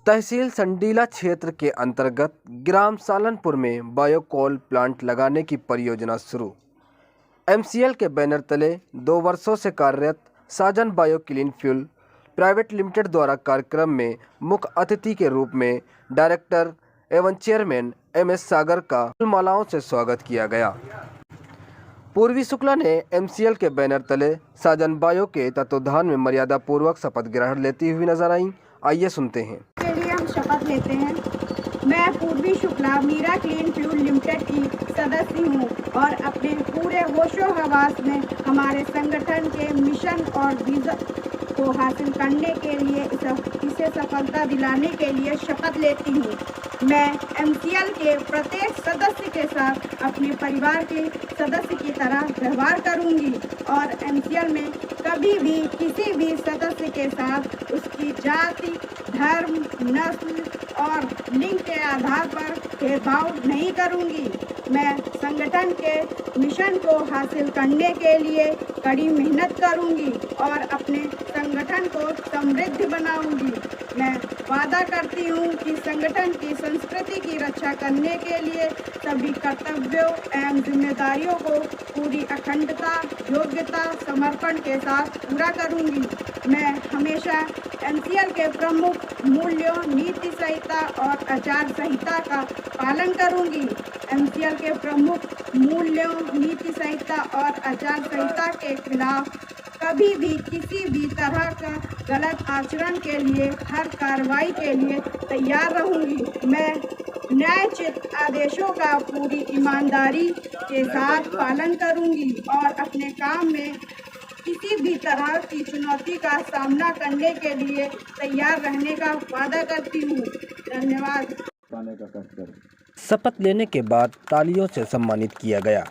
तहसील संडीला क्षेत्र के अंतर्गत ग्राम सालनपुर में बायोकोल प्लांट लगाने की परियोजना शुरू। एमसीएल के बैनर तले 2 वर्षों से कार्यरत Sajan bio clean fuel private limited द्वारा कार्यक्रम में मुख्य अतिथि के रूप में डायरेक्टर एवं चेयरमैन एमएस सागर का फूलमालाओं से स्वागत किया गया। पूर्वी शुक्ला ने एमसीएल के बैनर तले साजन बायो के तत्वावधान में मर्यादा पूर्वक शपथ ग्रहण लेती हुई नजर आई। आइए सुनते हैं। के लिए हम शपथ लेते हैं। मैं Purvi Shukla Meera Clean Fuel Limited की सदस्य हूँ और अपने पूरे होशो हवास में हमारे संगठन के मिशन और विजन को हासिल करने के लिए इसे सफलता दिलाने के लिए शपथ लेती हूँ। मैं एमसीएल के प्रत्येक सदस्य के साथ अपने परिवार के सदस्य की तरह व्यवहार करूँगी और एमसीएल में कभी भी किसी भी सदस्य के साथ उसकी जाति, धर्म, नस्ल और लिंग के आधार पर भेदभाव नहीं करूंगी। मैं संगठन के मिशन को हासिल करने के लिए कड़ी मेहनत करूंगी और अपने संगठन को समृद्ध बनाऊंगी। मैं वादा करती हूं कि संगठन की संस्कृति की रक्षा करने के लिए सभी कर्तव्यों एवं जिम्मेदारियों को पूरी अखंडता, योग्यता, समर्पण के साथ पूरा करूंगी। मैं हमेशा एमसीएल के प्रमुख मूल्यों, नीति संहिता और आचार संहिता का पालन करूंगी। एमसीएल के प्रमुख मूल्यों, नीति संहिता और आचार संहिता के खिलाफ कभी भी किसी भी तरह का गलत आचरण के लिए हर कार्रवाई के लिए तैयार रहूंगी। मैं न्यायोचित आदेशों का पूरी ईमानदारी के साथ पालन करूंगी और अपने काम में किसी भी तरह की चुनौती का सामना करने के लिए तैयार रहने का वादा करती हूँ। धन्यवाद। शपथ लेने के बाद तालियों से सम्मानित किया गया।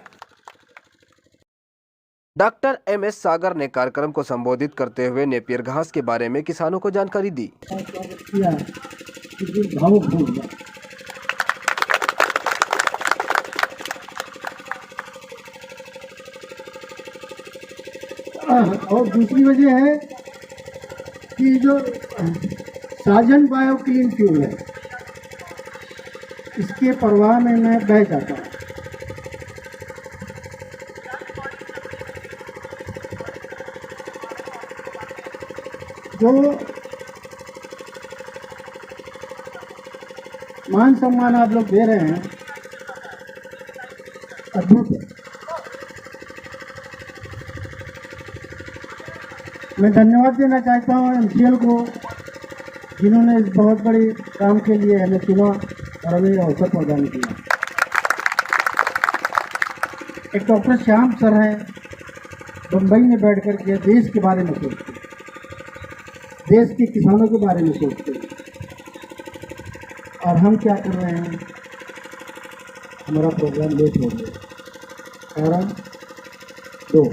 डॉक्टर एमएस सागर ने कार्यक्रम को संबोधित करते हुए नेपियर घास के बारे में किसानों को जानकारी दी। और दूसरी वजह है कि जो साजन बायो क्लीन फ्यूल है, इसके प्रवाह में मैं बह जाता हूँ। जो मान सम्मान आप लोग दे रहे हैं, अद्भुत है। मैं धन्यवाद देना चाहता हूँ एमसीएल को, जिन्होंने इस बहुत बड़े काम के लिए हमें चुना और हमें अवसर प्रदान किया। एक डॉक्टर श्याम सर हैं, बम्बई में बैठ कर के देश के बारे में सोचते हैं, देश के किसानों के बारे में सोचते हैं। और हम क्या कर रहे हैं, हमारा प्रोग्राम लेट हो गया। कारण 2,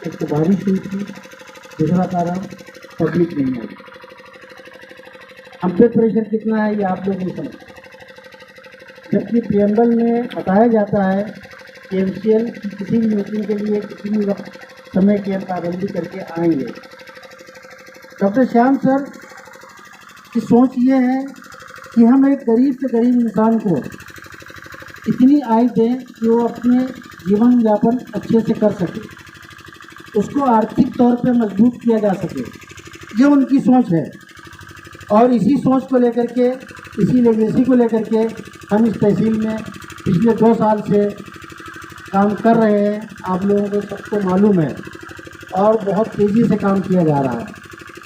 एक तो बारिश हुई थी, दूसरा कारण पब्लिक नहीं आई। हम पे प्रेशर कितना है ये आप लोग नहीं समझते। जबकि प्रियम्बल में बताया जाता है कि एमसीएल किसी भी मीटिंग के लिए किसी भी वक्त समय की पाबंदी करके आएंगे। डॉक्टर श्याम सर की सोच ये है कि हम एक गरीब से गरीब इंसान को इतनी आय दें कि वो अपने जीवन यापन अच्छे से कर सके, उसको आर्थिक तौर पे मजबूत किया जा सके। ये उनकी सोच है और इसी सोच को लेकर के, इसी लेगेसी को लेकर के हम इस तहसील में पिछले 2 साल से काम कर रहे हैं। आप लोगों को सबको मालूम है और बहुत तेज़ी से काम किया जा रहा है।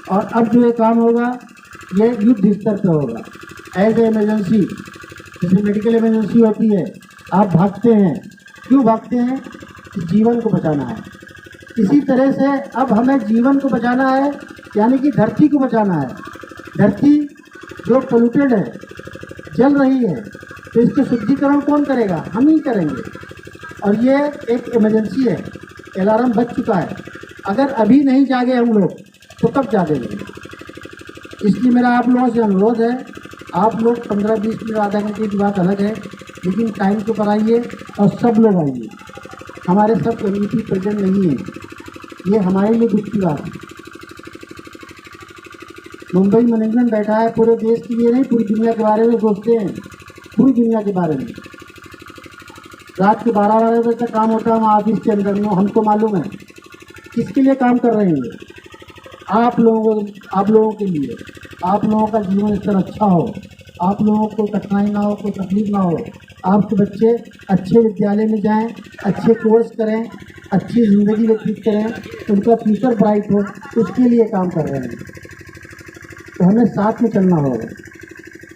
और अब जो ये काम होगा ये युद्ध स्तर पर होगा। एज ए इमरजेंसी, जैसे मेडिकल इमरजेंसी होती है, आप भागते हैं। क्यों भागते हैं? कि जीवन को बचाना है। इसी तरह से अब हमें जीवन को बचाना है, यानी कि धरती को बचाना है। धरती जो पोल्यूटेड है, जल रही है, तो इसके शुद्धिकरण कौन करेगा? हम ही करेंगे। और ये एक इमरजेंसी है, अलार्म बज चुका है। अगर अभी नहीं जागे हम लोग तो कब जागेंगे? इसलिए मेरा आप लोगों से अनुरोध है, आप लोग 15-20 मिनट, आधा घंटे की बात अलग है, लेकिन टाइम के पर आइए और सब लोग आइए। हमारे सब कम्युनिटी प्रेजेंट नहीं है, ये हमारे लिए दुख की बात है। मुंबई मैनेजमेंट बैठा है, पूरे देश के लिए नहीं, पूरी दुनिया के बारे में सोचते हैं, पूरी दुनिया के बारे में। रात के 12-12 बजे तक काम होता है वहाँ ऑफिस के अंदर में, हमको मालूम है किसके लिए काम कर रहे हैं ये। आप लोगों के लिए, आप लोगों का जीवन स्तर अच्छा हो, आप लोगों को कठिनाई ना हो, कोई तकलीफ ना हो, आपके बच्चे अच्छे विद्यालय में जाएं, अच्छे कोर्स करें, अच्छी ज़िंदगी व्यतीत करें, उनका फ्यूचर ब्राइट हो, उसके लिए काम कर रहे हैं। तो हमें साथ में चलना होगा।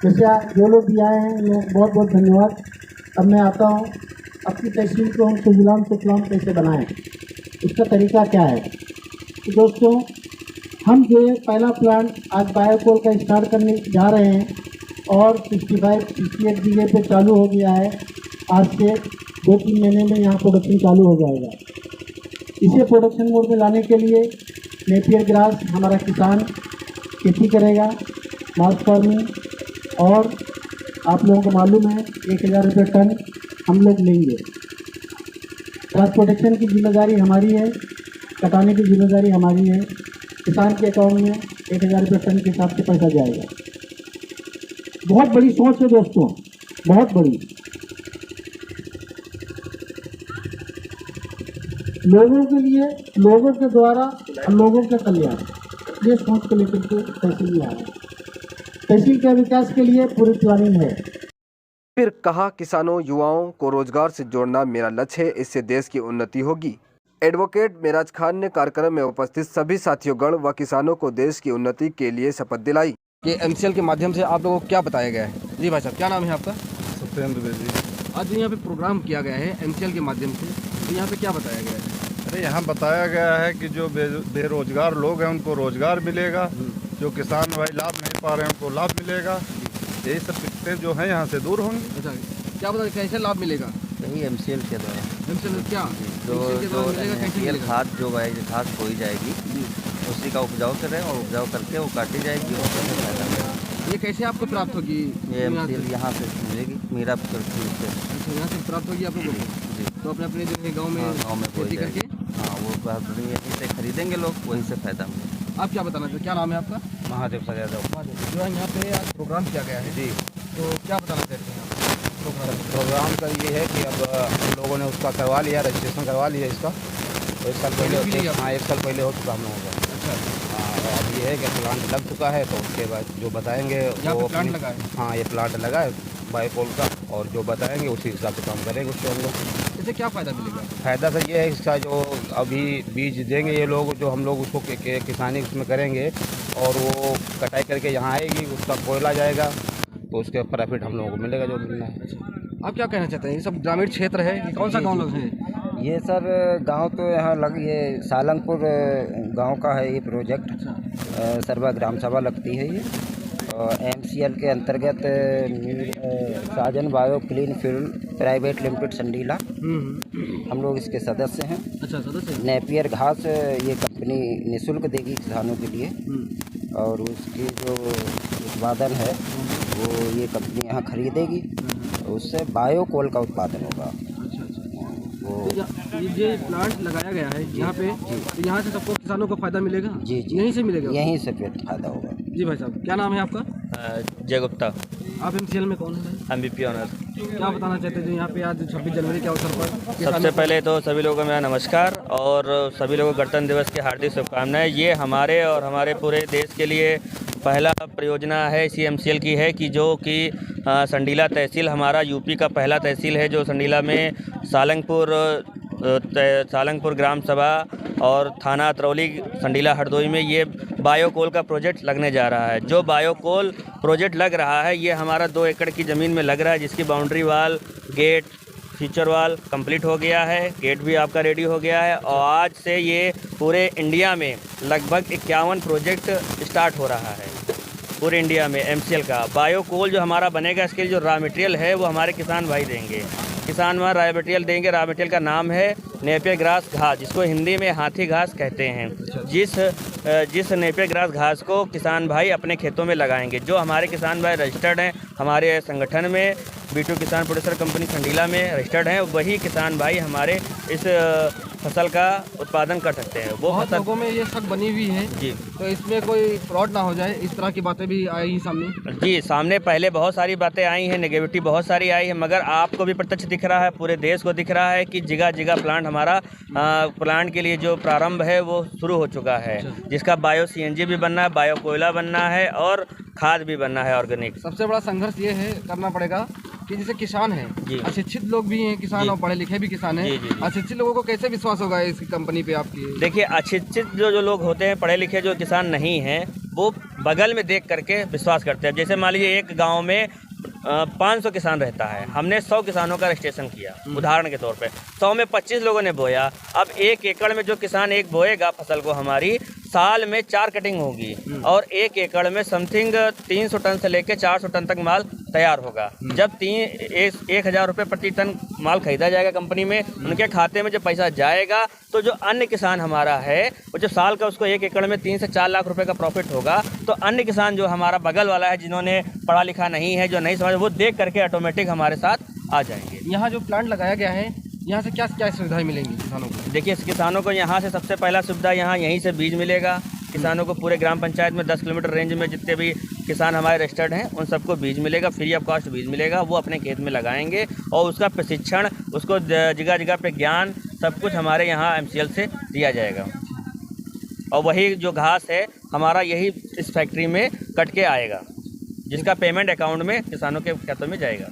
जैसे जो लोग भी आए हैं उन्हें बहुत बहुत धन्यवाद। अब मैं आता हूँ, अपनी तहसील को हम सुजलाम कैसे बनाएं, इसका तरीका क्या है। तो दोस्तों, हम जो ये पहला प्लांट आज बायोकोल का स्टार्ट करने जा रहे हैं और 65-68 बीघे पे चालू हो गया है। आज से 2-3 महीने में यहाँ प्रोडक्शन चालू हो जाएगा। इसे प्रोडक्शन मोड में लाने के लिए नेपियर ग्रास हमारा किसान खेती करेगा, मास फार्मिंग, और आप लोगों को मालूम है 1000 रुपये टन हम लोग लेंगे। ट्रांसपोर्टेशन की जिम्मेदारी हमारी है, कटाने की जिम्मेदारी हमारी है। किसान के अकाउंट में 1000 रुपये टन के हिसाब से पैसा जाएगा। बहुत बड़ी सोच है दोस्तों, बहुत बड़ी। लोगों के लिए, लोगों के द्वारा और लोगों के कल्याण, ये सोच को लेकर के तहसील में आया। तहसील के विकास के लिए पूरी प्लानिंग है। फिर कहा, किसानों युवाओं को रोजगार से जोड़ना मेरा लक्ष्य है, इससे देश की उन्नति होगी। एडवोकेट मेराज खान ने कार्यक्रम में उपस्थित सभी साथियों व किसानों को देश की उन्नति के लिए शपथ दिलाई। कि MCL के माध्यम से आप लोगों को क्या बताया गया है? जी भाई साहब, क्या नाम है आपका? सत्येंद्र बेदी। आज यहाँ पे प्रोग्राम किया गया है MCL के माध्यम से, तो यहाँ पे क्या बताया गया है? अरे यहाँ बताया गया है कि जो बेरोजगार लोग हैं उनको रोजगार मिलेगा, जो किसान भाई लाभ नहीं पा रहे हैं उनको लाभ मिलेगा। यही सब दिक्कतें जो हैं यहाँ से दूर होंगी। अच्छा, क्या बताया कैसे लाभ मिलेगा? यही MCL के द्वारा MCL क्या जो कैसे मिलेगा? खाद जो घास बोई जाएगी उसी का उपजाऊ करें और उपजाऊ करके वो काटी जाएगी और उससे फायदा मिलेगा। ये कैसे आपको प्राप्त होगी? ये MCL यहाँ से मिलेगी, मीरा से। अच्छा, यहाँ से प्राप्त होगी आप लोगों को? जी। तो अपने अपने जो है गाँव में बोई खेती करके, जाएगी। हाँ, वो यहीं से खरीदेंगे लोग, वहीं से फायदा मिलेगा। आप क्या बताना चाहते हैं? क्या नाम है आपका? महादेव सर यादव। जो है यहाँ पे आज प्रोग्राम किया गया है, जी। तो क्या बताना चाहते हैं आप? प्रोग्राम का ये है कि अब हम लोगों ने उसका करवा लिया, रजिस्ट्रेशन करवा लिया इसका। तो 1 साल पहले, हाँ 1 साल पहले हो चुका हम लोगों का। अच्छा, हाँ, अब ये है कि प्लांट लग चुका है, तो उसके बाद जो बताएंगे वो प्लांट लगा है? हाँ, ये प्लांट लगा है बायोकोल का, और जो बताएंगे उसी हिसाब से काम करेंगे उससे हम लोग। इससे क्या फ़ायदा मिलेगा? फ़ायदा सर ये है, इसका जो अभी बीज देंगे ये लोग, जो हम लोग उसको किसानी उसमें करेंगे और वो कटाई करके यहाँ आएगी, उसका कोयला जाएगा, तो उसके प्रॉफिट हम लोगों को मिलेगा जो मिलना है। आप क्या कहना चाहते हैं? ये सब ग्रामीण क्षेत्र है कि कौन सा गांव लोग है? ये सर गांव तो यहाँ ये सालंगपुर गांव का है ये प्रोजेक्ट। सर्वा ग्राम सभा लगती है ये, और MCL के अंतर्गत Sajan bio clean fuel private limited Sandila, हम लोग इसके सदस्य हैं। अच्छा, सदस्य। नेपियर घास ये कंपनी निःशुल्क देगी किसानों के लिए, और उसकी जो उत्पादन है वो ये कंपनी यहाँ खरीदेगी, उससे बायोकोल का उत्पादन होगा। तो ये प्लांट लगाया गया है यहाँ पे, तो यहाँ से सबको किसानों को फायदा मिलेगा? जी जी, यहीं से मिलेगा? यहीं से फिर फायदा होगा। जी भाई साहब, क्या नाम है आपका? जय गुप्ता। आप MCL में कौन है? MVP owner. क्या बताना चाहते हैं जो यहाँ पे आज 26 जनवरी के अवसर पर? सबसे पहले तो सभी लोगों को मेरा नमस्कार और सभी लोगों को गणतंत्र दिवस की हार्दिक शुभकामनाएं। ये हमारे और हमारे पूरे देश के लिए पहला परियोजना है इसी MCL की है कि जो कि संडीला तहसील हमारा यूपी का पहला तहसील है, जो संडीला में सालंगपुर ग्राम सभा और थाना अतरौली संडीला हरदोई में ये बायोकोल का प्रोजेक्ट लगने जा रहा है। जो बायोकोल प्रोजेक्ट लग रहा है ये हमारा 2 एकड़ की ज़मीन में लग रहा है, जिसकी बाउंड्री वाल, गेट, फीचर वाल कंप्लीट हो गया है, गेट भी आपका रेडी हो गया है, और आज से ये पूरे इंडिया में लगभग 51 प्रोजेक्ट स्टार्ट हो रहा है पूरे इंडिया में MCL का। बायोकोल जो हमारा बनेगा, इसके लिए जो रॉ मटेरियल है वो हमारे किसान भाई देंगे। किसान वहाँ रॉ मटेरियल देंगे। रॉ मटेरियल का नाम है नेपियर ग्रास घास, जिसको हिंदी में हाथी घास कहते हैं। जिस नेपियर ग्रास घास को किसान भाई अपने खेतों में लगाएंगे। जो हमारे किसान भाई रजिस्टर्ड हैं हमारे संगठन में, B2 किसान प्रोड्यूसर कंपनी संडीला में रजिस्टर्ड हैं, वही किसान भाई हमारे इस फसल का उत्पादन कर सकते हैं। वो बहुत फसल लोगों में ये शक बनी हुई है जी तो इसमें कोई फ्रॉड ना हो जाए, इस तरह की बातें भी आई सामने। जी, सामने पहले बहुत सारी बातें आई हैं, नेगेटिविटी बहुत सारी आई है, मगर आपको भी प्रत्यक्ष दिख रहा है, पूरे देश को दिख रहा है कि जगह जगह प्लांट हमारा प्लांट के लिए जो प्रारंभ है वो शुरू हो चुका है, जिसका बायो सीएनजी भी बनना है, बायो कोयला बनना है और खाद भी बनना है ऑर्गेनिक। सबसे बड़ा संघर्ष ये है करना पड़ेगा कि जैसे किसान हैं, जी। अशिक्षित लोग भी हैं किसान जी। और पढ़े लिखे भी किसान हैं, जी, जी, जी। अशिक्षित लोगों को कैसे विश्वास होगा इस कंपनी पे आपकी? देखिए, अशिक्षित जो लोग होते हैं, पढ़े लिखे जो किसान नहीं हैं, वो बगल में देख करके विश्वास करते हैं। जैसे मान लीजिए एक गांव में 500 किसान रहता है, हमने 100 किसानों का रजिस्ट्रेशन किया उदाहरण के तौर पे, 100 में 25 लोगों ने बोया। अब 1 एकड़ में जो किसान एक बोएगा फसल को, हमारी साल में 4 कटिंग होगी और 1 एकड़ में समथिंग 300 टन से लेकर 400 टन तक माल तैयार होगा। जब 1,000 रुपये प्रति टन माल खरीदा जाएगा कंपनी में, उनके खाते में जब पैसा जाएगा तो जो अन्य किसान हमारा है वो जब साल का उसको 1 एकड़ में 3 से 4 लाख रुपए का प्रॉफिट होगा, तो अन्य किसान जो हमारा बगल वाला है, जिन्होंने पढ़ा लिखा नहीं है, जो नहीं समझ, वो देख करके ऑटोमेटिक हमारे साथ आ जाएंगे। यहाँ जो प्लांट लगाया गया है, यहाँ से क्या क्या सुविधाएं मिलेंगी किसानों को? देखिए, किसानों को यहाँ से सबसे पहला सुविधा यहीं से बीज मिलेगा। किसानों को पूरे ग्राम पंचायत में 10 किलोमीटर रेंज में जितने भी किसान हमारे रजिस्टर्ड हैं उन सबको बीज मिलेगा, फ्री ऑफ कॉस्ट बीज मिलेगा। वो अपने खेत में लगाएंगे और उसका प्रशिक्षण, उसको जगह जगह पे ज्ञान, सब कुछ हमारे यहाँ MCL से दिया जाएगा। और वही जो घास है हमारा यही इस फैक्ट्री में कट के आएगा, जिसका पेमेंट अकाउंट में किसानों के खातों में जाएगा।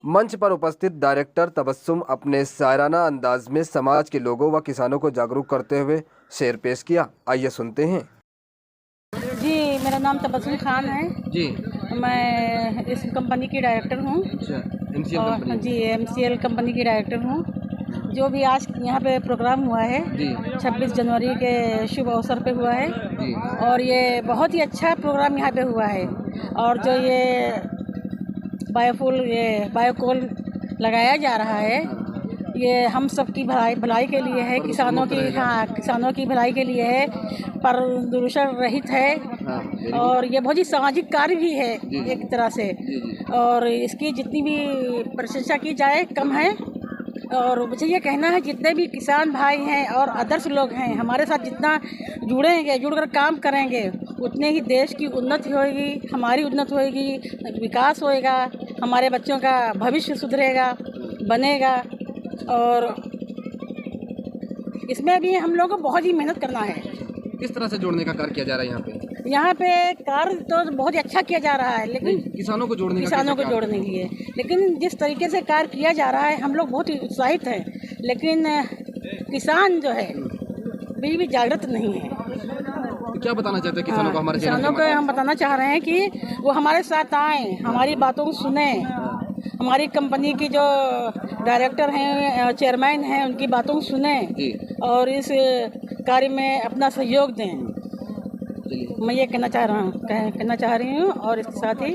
मंच पर उपस्थित डायरेक्टर तबस्सुम अपने शायराना अंदाज में समाज के लोगों व किसानों को जागरूक करते हुए शेर पेश किया। आइए सुनते हैं। जी, मेरा नाम तबस्सुम खान है जी। मैं इस कंपनी की डायरेक्टर हूँ। अच्छा, MCL और कंपनी। जी, MCL कंपनी की डायरेक्टर हूँ। जो भी आज यहाँ पे प्रोग्राम हुआ है जी। 26 जनवरी के शुभ अवसर पे हुआ है जी। और ये बहुत ही अच्छा प्रोग्राम यहाँ पे हुआ है। और जो ये बायोकोल लगाया जा रहा है, ये हम सब की भलाई के लिए है, किसानों की भलाई के लिए है, प्रदूषण रहित है और ये बहुत ही सामाजिक कार्य भी है एक तरह से। और इसकी जितनी भी प्रशंसा की जाए कम है। और मुझे ये कहना है, जितने भी किसान भाई हैं और आदर्श लोग हैं, हमारे साथ जितना जुड़कर काम करेंगे, उतने ही देश की उन्नति होगी, हमारी उन्नति होगी, विकास होएगा, हमारे बच्चों का भविष्य सुधरेगा, बनेगा। और इसमें भी हम लोगों को बहुत ही मेहनत करना है। किस तरह से जोड़ने का कार्य किया जा रहा है यहाँ पे? यहाँ पे कार्य तो बहुत ही अच्छा किया जा रहा है, लेकिन किसानों को जोड़ने के लिए, लेकिन जिस तरीके से कार्य किया जा रहा है हम लोग बहुत ही उत्साहित हैं, लेकिन किसान जो है भी जागृत नहीं है। तो क्या बताना चाहते हैं किसानों को? हमारे किसानों को हम बताना चाह रहे हैं कि वो हमारे साथ आएँ, हमारी बातों को सुने, हमारी कंपनी की जो डायरेक्टर हैं, चेयरमैन हैं, उनकी बातों को सुने और इस कार्य में अपना सहयोग दें। मैं ये कहना चाह रही हूँ। और इसके साथ ही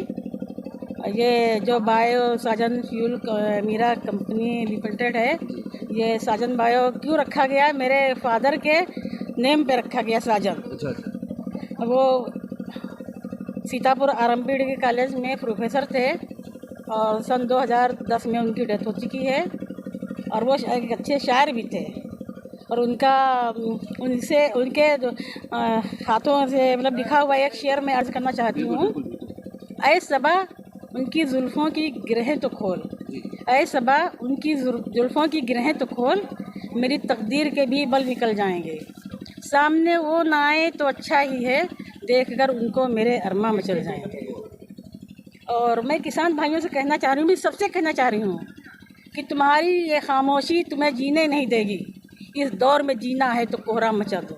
ये जो बायो साजन फ्यूल मीरा कंपनी लिमिटेड है, ये साजन बायो क्यों रखा गया? मेरे फादर के नेम पे रखा गया साजन। अच्छा। वो सीतापुर आरएमपी कॉलेज में प्रोफेसर थे और सन 2010 में उनकी डेथ हो चुकी है। और वो एक अच्छे शायर भी थे और उनके हाथों से मतलब लिखा हुआ एक शेर में अर्ज करना चाहती हूँ। ऐ सबा उनकी जुल्फ़ों की गिरहें तो खोल, ऐ सबा उनकी जुल्फ़ों की गिरहें तो खोल, मेरी तकदीर के भी बल निकल जाएंगे। सामने वो ना आए तो अच्छा ही है, देखकर उनको मेरे अरमा मचल जाएंगे। और मैं किसान भाइयों से कहना चाह रही हूँ, मैं सबसे कहना चाह रही हूँ कि तुम्हारी ये खामोशी तुम्हें जीने नहीं देगी। इस दौर में जीना है तो कोहराम मचा दो।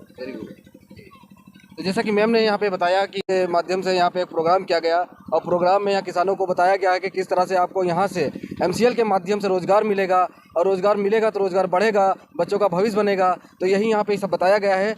तो जैसा कि मैम ने यहाँ पे बताया कि माध्यम से यहाँ पे एक प्रोग्राम किया गया और प्रोग्राम में यहाँ किसानों को बताया गया है कि किस तरह से आपको यहाँ से MCL के माध्यम से रोज़गार मिलेगा और रोज़गार मिलेगा तो रोज़गार बढ़ेगा, बच्चों का भविष्य बनेगा। तो यही यहाँ पे सब बताया गया है।